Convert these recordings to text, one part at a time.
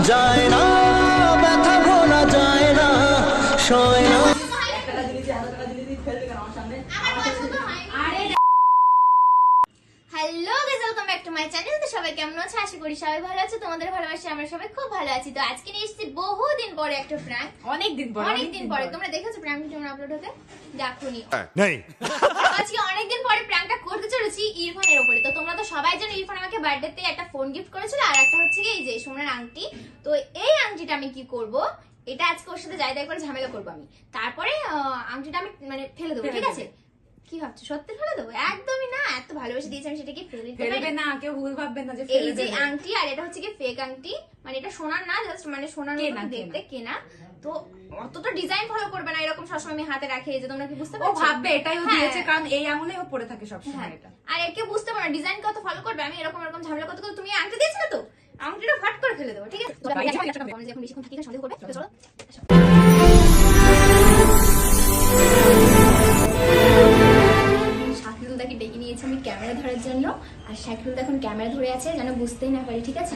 যায় না, ব্যথা ভোলা যায় না, সয় না। Hello guys, welcome back to my channel. তো সবাই কেমন আছো? আশা করি সবাই ভালো আছো। তোমাদের ভালোবাসি আমরা সবাই খুব ভালো আছি। তো আজকে নিয়ে এসেছি বহুদিন পরে একটা প্র্যাঙ্ক। অনেকদিন পরে। তোমরা দেখেছো প্র্যাঙ্কটা যখন আপলোড হতে? দেখোনি? নেই। আজকে অনেকদিন পরে প্র্যাঙ্কটা করতে চলেছি ইরফানের উপরে। তো তোমরা তো সবাই জানো ইরফান আমাকে বার্থডেতে একটা ফোন গিফট করেছিল, আর একটা হচ্ছে কি এই যে সোনার আংটি। তো এই আংটিটা আমি কি করব, এটা আজকে ওর সাথে যাই তাই করে ঝামেলা করবো আমি। তারপরে আংটিটা আমি মানে ফেলে দেবো, ঠিক আছে? কি ভাবছো সত্যি ফেলে দেবো? একদমই না, এত ভালোবেসে দিয়েছি আমি, সেটাকে ফেলবে না, কেউ ভুল ভাববেন না যে এই যে আংটি, আর এটা হচ্ছে কি ফেক আংটি, মানে এটা সোনার না, জাস্ট মানে সোনার মতো দেখতে কেনা। তো অতটা ডিজাইন ফলো করবে না, এরকম সবসময় আমি হাতে রাখি, যে তোমরা কি বুঝতে পারছো? ও ভাববে এটাই ও দিয়েছে, কারণ এই আঙুলে ও পড়ে থাকে সবসময় এটা। আর একে বুঝতে পারো না ডিজাইন কত ফলো করবে, আমি এরকম ঝামেলা কত তুমি আংটি দিয়েছিলে তো আংটিটা ফাট করে ফেলে দেবো, ঠিক আছে? এখন বেশিক্ষণ থাকি না, সন্দেহ করবে। চলো শাকিলদাকে ডেকে নিয়েছি আমি ক্যামেরা ধরার জন্য, আর শাকিলদা এখন ক্যামেরা ধরে আছে যেন বুঝতেই না পারি, ঠিক আছে?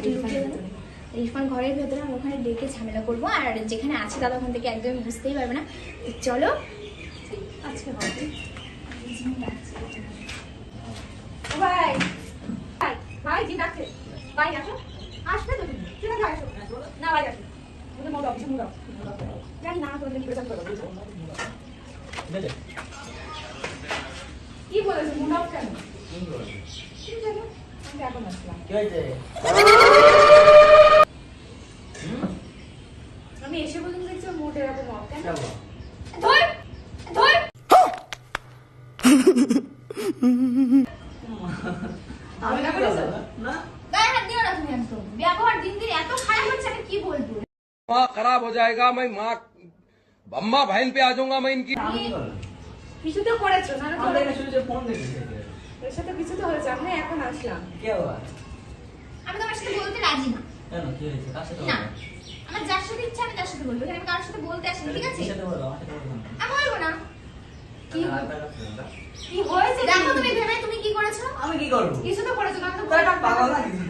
ইরফান ঘরের ভেতরে আমি ওখানে ডেকে ঝামেলা করবো, আর যেখানে আছে দাদা ওখান থেকে একদমই বুঝতেই পারবে না। চলো আজকে হবে ভাই ভাই জি ডাকছে, ভাই আসো, আসবে তো তুমি ভাই আসো না, ভাই আসো মুদে মুদে অফিসে মুদে জানি না তোদের কি করতে হবে কি বলেছ মুদাও কেন কি জানো আমি এখন আসলাম কি হয়েছে আমি এসে বলতে দেখছি মোটে এরকম অফ কেন ধর ধর আমি না করেছ না গায়ে হাত দিও না তুমি, একদম ব্যবহার দিন দিন এত খারাপ হচ্ছে, আমি কি বলবো? माँ खराब हो जाएगा, मैं माँ अम्मा बहन पे आ जाऊंगा मैं इनकी। কিছু তো করেছো না? আমরা এটা শুধু ফোন দেখেছি। এর সাথে কিছু তো হয়েছে, আমি এখন আসলাম। কে বাবা? আমি তোমার সাথে বলতে রাজি না। কেন কি হয়েছে? কার সাথে না, বলবো? আমার যার সাথে ইচ্ছা আমি তার সাথে বলবো, আমি কারোর সাথে বলতে আসিনি, ঠিক আছে? কার সাথে বলবো? আমার সাথে বলবো না। আমি বলবো না। কি কি হয়েছে? দেখো তুমি ভেবে তুমি কি করেছো? আমি কি করব? কিছু তো করেছো না? তাই পাগল না কিছু।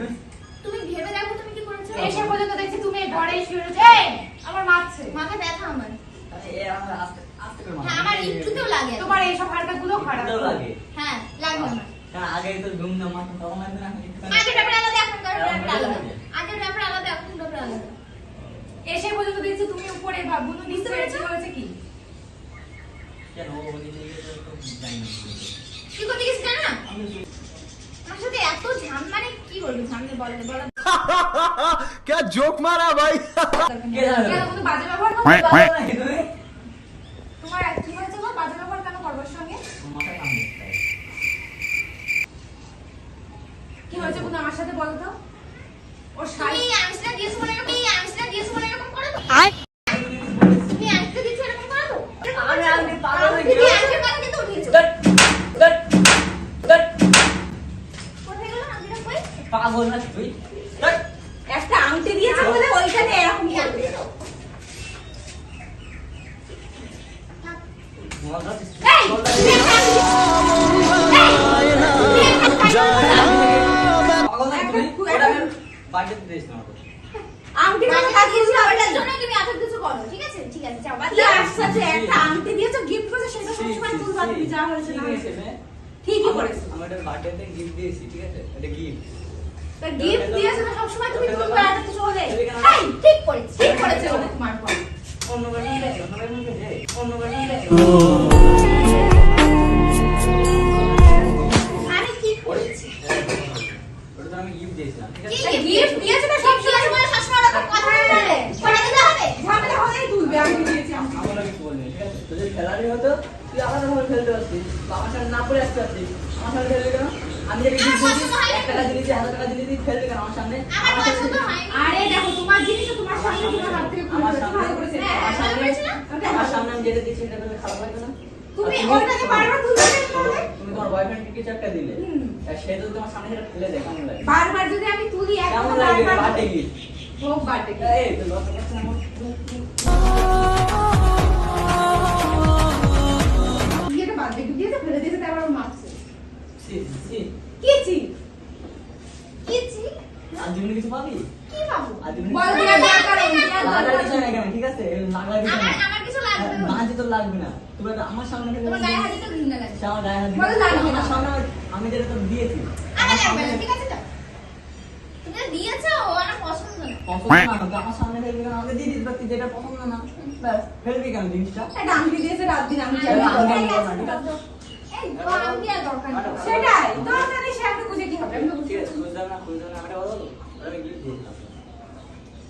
তুমি ভেবে দেখো তুমি কি করেছো? এসে পর্যন্ত দেখছি তুমি এই ঘরে শুয়ে রয়েছো। এই আমার মারছে। মাথা ব্যথা আমার। আরে এ আমরা আস্তে আস্তে করে হ্যাঁ, আমার একটুতেও লাগে। তোমার এইসব হারকাতগুলো খারাপ তো লাগে। হ্যাঁ, লাগে আমার। কারণ আগে তো ঘুম না মাথা তখন লাগবে না। আগের ব্যাপার আলাদা, এখনকার ব্যাপার আলাদা। আগের ব্যাপার আলাদা, এখনকার ব্যাপার আলাদা। এসে পর্যন্ত দেখছি তুমি উপরে বুনু নিচে রয়েছে, হয়েছে কি? কেন ও বলিছে তো জানি না। কি করতে গেছিস জানো না? আমার সাথে এত মানে কি বলবো, ঝামেলা বলা क्या जोक मारा भाई। কে জানে? কেন কোনো বাজে ব্যবহার করো? পাগল নাকি তুমি? তোমার কি হয়েছে গো? বাজে ব্যবহার কেন করবো ওর সঙ্গে? মাথা কাম দিতে। কি হয়েছে বুনু আমার সাথে বলো তো? ওর তুমি শাড়ি আমিষটা দিয়েছো বলে এরকম, এরকম করো তো? তুমি আমিষটা দিয়েছো এরকম করো তো? আমি পাগল হয়ে তুমি গেছি। আমিষের কথা কিন্তু উঠিয়েছো। দট দট দট কোথায় গেল আমিষটা কই? পাগল না তুই? দট একটা আংটি দিয়েছে বলে ওইখানে এরকম করবে। মজা এই! পাগল না তুই? এটা আমি বাজেট দিয়েছ না আমাকে। আংটি মানে কাটিয়েছি ওটার জন্য তুমি এত কিছু করো, ঠিক আছে? ঠিক আছে, যাও বাদ কি দাও। আসছে একটা আংটি দিয়েছো, গিফট করেছো, সেটা সবসময় তুলবা তুমি, যা হয়েছে না হয়েছে। ঠিকই করেছো। আমি একটা বার্থডেতে গিফট দিয়েছি, ঠিক আছে? এটা গিফট। তা গিফট দিয়েছো না সবসময় তুমি তুলবা, এত কিছু হলে। এই, ঠিক করেছে বলে তোমার পর। অন্য গাড়ি দে, অন্য গাড়ি দে, অন্য গাড়ি দে। আমি কি করেছি? ওটা তো আমি গিফট দিয়েছিলাম, ঠিক কি আছে? গিফট দিয়েছো না? সবসময় এরকম কথা বলবে। করে দিতে হবে। ঝামেলা হলেই তুলবে, আংটি দিয়েছি আমি। আমার কিছু বলিনি, ঠিক আছে? তোর যদি খেলারই হতো, তুই আলাদাভাবে খেলতে পারতিস। বা আমার সামনে না পড়ে আসতে পারতিস। আমার সামনে খেলবি কেন? আমি যদি গিফট দিয়েছি, 1 টাকা দিয়েছি, 1000 টাকা দিয়েছি, খেলবি কেন আমার সামনে? আমার পছন্দ হয়নি। আরে দেখো তোমার জিনিস তোমার সামনে তোমার হাত থেকে খুলে আমার ফেলেছো, সামনে ভালো করেছে। হ্যাঁ, ভালো করেছে না? আমার সামনে আমি যেটা দিয়েছি সেটা করলে খারাপ লাগবে না? তুমি ওইটাকে বারবার তুলবে না তাহলে? তুমি তোমার বয়ফ্রেন্ডকে কিছু একটা দিলে, আর সে যদি তোমার সামনে সেটা ফেলে দেয়, কেমন লাগে? বারবার যদি আমি তুলি কেমন একদম লাগে? বারবার বার্থডে গিফট। হোক বার্থডে। এই তো লজ্জা করছে না আমার? বিয়েটা বার্থডে দিয়েছে, ফেলে দিয়েছে, তারপর আমার মারছে। ছি, ছি। কি ছি? কি ছি? আর জীবনে কিছু পাবি? কি বাবু? আর জীবনে বল কিছু দিয়া পাবি? তোর লাগবে না। তুমি আমার সামনে ফেলে তোমার গায়ে হাত দিতে ঘৃণা লাগে। সে আমার গায়ে হাত দিবে। বলো লাগবে না। আমার সামনে আমি যেটা তোর দিয়েছি। আমার লাগবে না, ঠিক আছে তো? তুমি যে দিয়েছো ও আমার পছন্দ না। পছন্দ না হতো, আমার সামনে ফেলবি কেন? আমাকে দিয়ে দিতে পারতি, যেটা পছন্দ না। ব্যাস, ফেলবি কেন জিনিসটা? একটা আংটি দিয়েছে রাত দিন আমি এই জানি। আংটি- এই তো আমি আর দরকার নেই। সেটাই দরকার নেই, সে আমি খুঁজে কি হবে? আমি তো বুঝি ঠিক আছে, খুঁজলাম না, খুঁজলাম না, আমি একটা কথা বলবো? আমি gift দিয়ে দিলাম।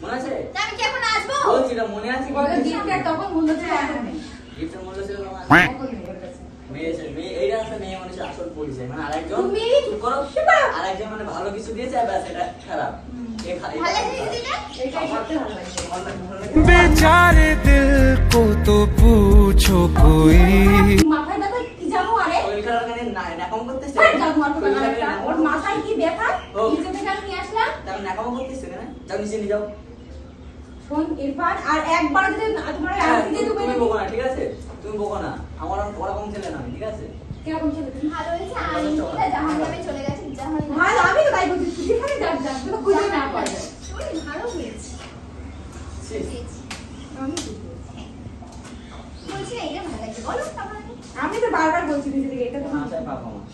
মনে আছে? তা আমি কি এখন আসবো? বলছি না, মনে আছে বলে gift গিফট আর তখন মূল্য ছিল এখন নেই। গিফটের মূল্য ছিল তোমার? এখন নেই ওর কাছে। এইটা হচ্ছে মেয়ে মানুষের আসল পরিচয়। মানে আরেকজন তুমি- চুপ করো, আরেকজন মানে ভালো কিছু দিয়েছে আর ব্যাস এটা খারাপ। এ খারাপ। ভালো জিনিস দিলে? এটাই সবচেয়ে ভালো লাগে। बेचारे दिल को तो पूछो कोई মাথায় ব্যথা কি জানো আরে? শরীর খারাপ মানে ন্যাকামো করতেছে। আরে জানো আর কোনো একটা, ওর মাথায় কি ব্যথা? ও। নিজে থেকে আমি নিয়ে আসলাম। তার ন্যাকামো করতেছে কেন? যাও নিচে নিয়ে যাও। শোন ইরফান, আর একবার যদি তোমার ওই আংটি দিয়ে তুমি তুমি বকো না, ঠিক আছে? তুমি বকো না। আমার ওরকম ছেলে না আমি, ঠিক আছে? কিরকম ছিল তুমি? ভালো হয়েছে, আইনটা জাহান্নামে চলে গেছে, জাহান্নামে। ভালো, আমি তো তাই বলছি, তুই যেখানে যাস যাস, তুই তো খুঁজে না পারে। শরীর ভালো হয়েছে। ছি। দিয়েছি। আমি বুঝি। বলছি না, এটা ভালো লাগছে। বলো তারপরে। আমি তো বারবার বলছি নিজে থেকে এটা তো মাথায় পাপ আমার।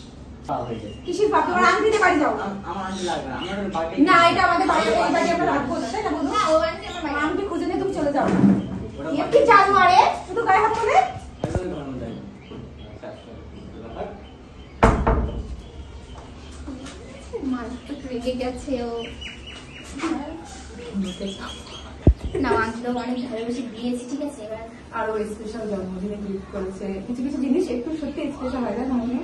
পাপ হয়েছে। কিসের পাপ? তোমার আংটি দিয়ে বাড়ি যাও। আমার আন্টি লাগবে না। আমার বাড়ি না, এটা আমাদের বাড়ি, এই বাড়ি আমরা রাখবো না, তাই না বন্ধু? না, ও আনতে আমার বাইরে। আংটি খুঁজে নিয়ে তুমি চলে যাও। এ কি জানো আরে? শুধু গায়ে হাত তোলে? মারাত্মক রেগে গেছে ও। না, আমি তো অনেক ভালোবেসে দিয়েছি, ঠিক আছে? এবার আরো স্পেশাল জন্মদিনে গিফট করেছে। কিছু কিছু জিনিস একটু সত্যি স্পেশাল হয় না মনে?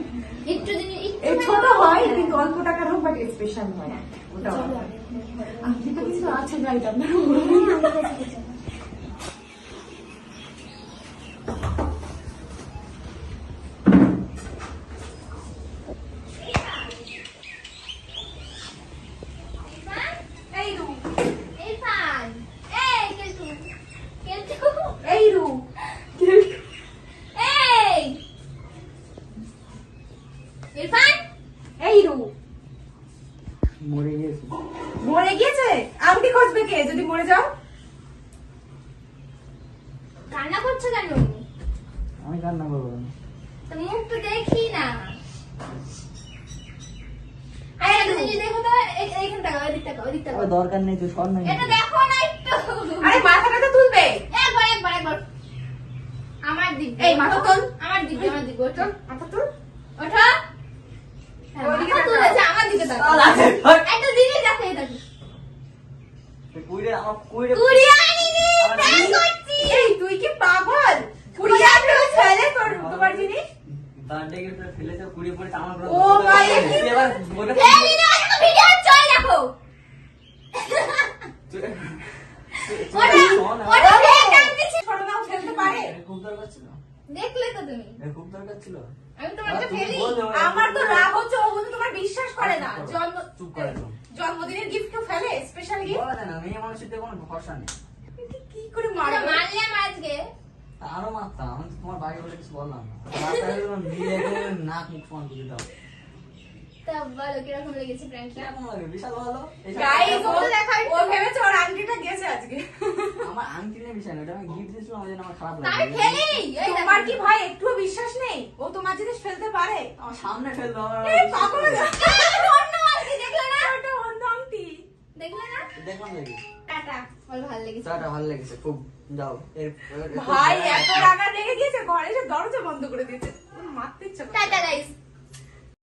একটু দিন এই ছোট হয় কিন্তু অল্প টাকার হোক, বাট স্পেশাল হয়। ওটা আংটিটা কিন্তু আছে গাইড আপনার। এই রু, ইরফান, এই কেলটু, কেলটু, এই রু, এই ইরফান, এই রু। মরে গিয়েছে। মরে গিয়েছে? আংটি খুঁজবে কে যদি মরে যাও? কান্না করছো কেন? আমি কান্না করবো না। তো মুখ তো দেখি না। আরে তুমি যদি দেখো তো এইখান তাকাও, এদিক তাকাও, এদিক তাকাও। দরকার নেই, তুই সর না। এটা দেখো না একটু। আরে মাথাটা তো তুলবে। একবার আমার দিক এই মাথা তোল। আমার দিক ওঠো, মাথা তুল। ওঠো। হ্যাঁ, ওদিকে মাথা তাকাও। তুলেছে, আমার দিকে তাকাও। একটা জিনিস দেখো, এটা কি? কুইরে আমার কুইরে কুড়িয়ে আনিনি, প্র্যাঙ্ক করছি। এই তুই কি পাগল? কুড়িয়ে তুই ফেলে তোমার জিনিস? বার্থডে গিফট ফেলেছে, কুড়িয়ে পড়ে আমার পুরো ও ভাই, তুই এবার বলে ফেলি না, ওটা তো ভিডিও চল দেখো। ওটা ফেক আনতে ছিল। ছোট নাও ফেলতে পারে? খুব দরকার ছিল। দেখলে তো তুমি, খুব দরকার ছিল। আমি তোমাকে তুমি ফেলি। বললে আমার তো রাগ হচ্ছে, ও কিন্তু তোমার বিশ্বাস করে না। চুপ করে দাও। জন্মদিনের গিফট কেউ ফেলে? স্পেশাল গিফট বলা যায় না, মেয়ে মানুষের দিয়ে কোনো ভরসা নেই। কি করে তোমরা মারবে? মারলাম আজকে। আরো মারতাম, আমি তো তোমার বাড়ি বলে কিছু বললাম না। রাস্তায় যখন বিয়ে করে নাক মুখ সমান করে দাও। তা বলো কিরকম লেগেছে প্র্যাঙ্কটা? কেমন লাগে? বিশাল ভালো। এই সব- গাইস, ও তো দেখা ও ভেবেছে ওর আংটিটা গেছে আজকে। আমার আংটি নিয়ে বিষয় না, ওটা আমি গিফট দিয়েছিলাম, আমার জন্য আমার খারাপ আমি লাগে। ফেলি। এই তোমার কি ভাই একটুও বিশ্বাস নেই? ও তোমার জিনিস ফেলতে পারে? আমার সামনে ফেলবে, আমার এই পাগল হয়ে যাবে। অন্য আজকে দেখলে না? ওটা অন্য আংটি। দেখলে না? দেখলাম দেখি। টাটা। আমার ভালো লেগেছে। চাটা ভালো লেগেছে খুব। যাও ভাই এত রাগা রেগে গিয়েছে, ঘরে এসে দরজা বন্ধ করে দিয়েছে। মারতে ইচ্ছা করছে। Tata guys.